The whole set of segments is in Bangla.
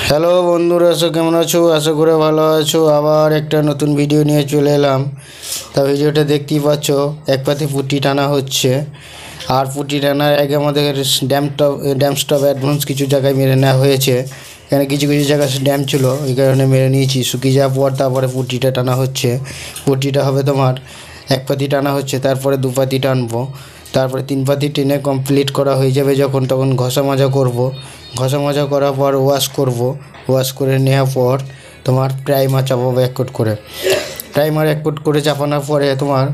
হ্যালো বন্ধুরা, কেমন আছো? আশা করে ভালো আছো। আবার একটা নতুন ভিডিও নিয়ে চলে এলাম। তা ভিডিওটা দেখতেই পাচ্ছ, এক পাতে পুটি টানা হচ্ছে। আর পুটি টানার আগে আমাদের ড্যাম স্টপ অ্যাডভান্স কিছু জায়গায় মেরে নেওয়া হয়েছে। এখানে কিছু কিছু জায়গায় ড্যাম ছিল, ওই কারণে মেরে নিয়েছি। শুকিয়ে যাওয়ার পর তারপরে পুটিটা টানা হচ্ছে। পুটিটা হবে তোমার এক পাতি টানা হচ্ছে, তারপরে দু পাতি টানবো, তারপরে তিন পাতি টেনে কমপ্লিট করা হয়ে যাবে যখন, তখন ঘষা মাজা করব। ঘষা মাজা করার পর ওয়াশ করে নেওয়ার পর তোমার প্রাইমার চাপাবো এক কোট করে। প্রাইমার এক কোট করে চাপানোর পরে তোমার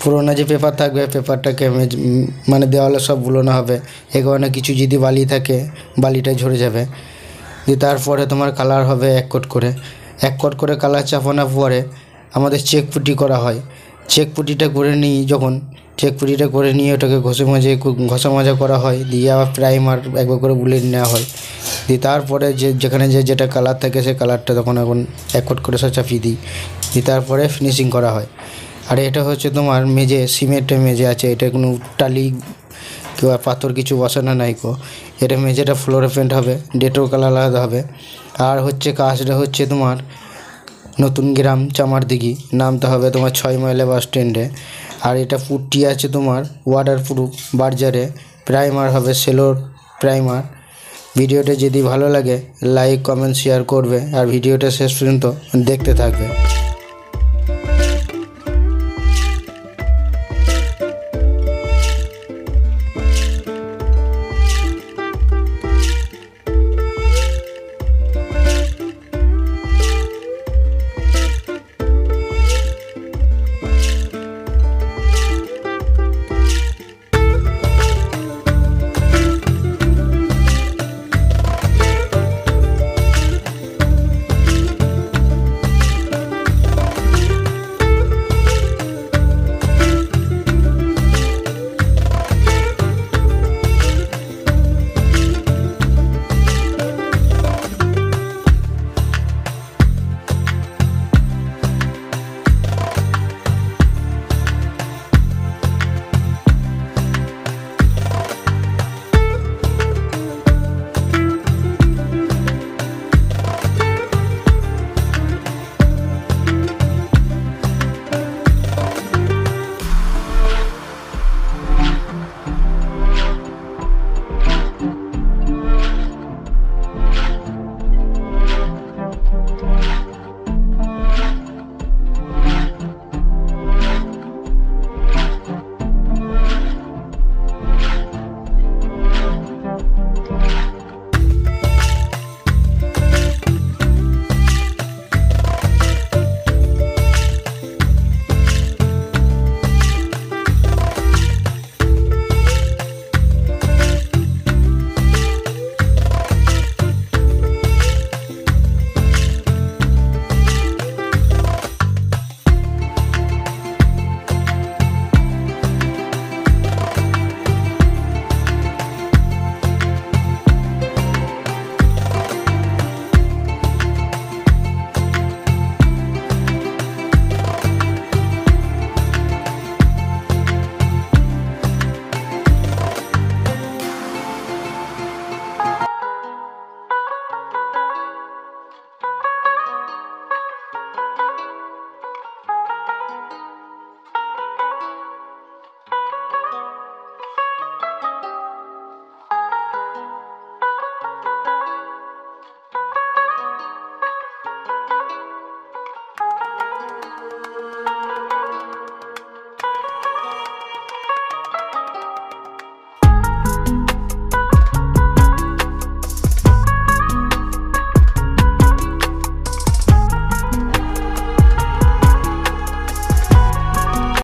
পুরোনো যে পেপার থাকবে, পেপারটাকে মানে দেওয়ালে সব বুলোনো হবে। এ কারণে কিছু যদি বালি থাকে, বালিটা ঝরে যাবে। দিয়ে তারপরে তোমার কালার হবে এক কোট করে কালার চাপানোর পরে আমাদের চেক পুটি করা হয়। চেক পুটিটা করে নিয়ে ওটাকে ঘষা মাজা করা হয়। দিয়ে আবার প্রাইমার একবার করে বুলিয়ে নেওয়া হয়। দিয়ে তারপরে যেখানে যেটা কালার থাকে সেই কালারটা তখন এখন এক কোট করে সব চাপিয়ে দিই। দিয়ে তারপরে ফিনিশিং করা হয়। আর এটা হচ্ছে তোমার মেঝে, সিমেন্টের মেঝে আছে। এটা কোনো টালি কিংবা পাথর কিছু বসানো নাই কো। এটা মেঝেটা ফ্লোরে পেন্ট হবে, ডেটোর কালার আলাদা হবে। আর হচ্ছে কাজটা হচ্ছে তোমার নতুন গ্রাম চামারদিঘি নামতে হবে তোমার 6 মাইলে বাস স্ট্যান্ডে। আর এটা পুট্টি আছে তোমার ওয়াটারপ্রুফ বার্জারে। প্রাইমার হবে সেলোর প্রাইমার। ভিডিওটা যদি ভালো লাগে লাইক কমেন্ট শেয়ার করবে, আর ভিডিওটা শেষ পর্যন্ত দেখতে থাকবে।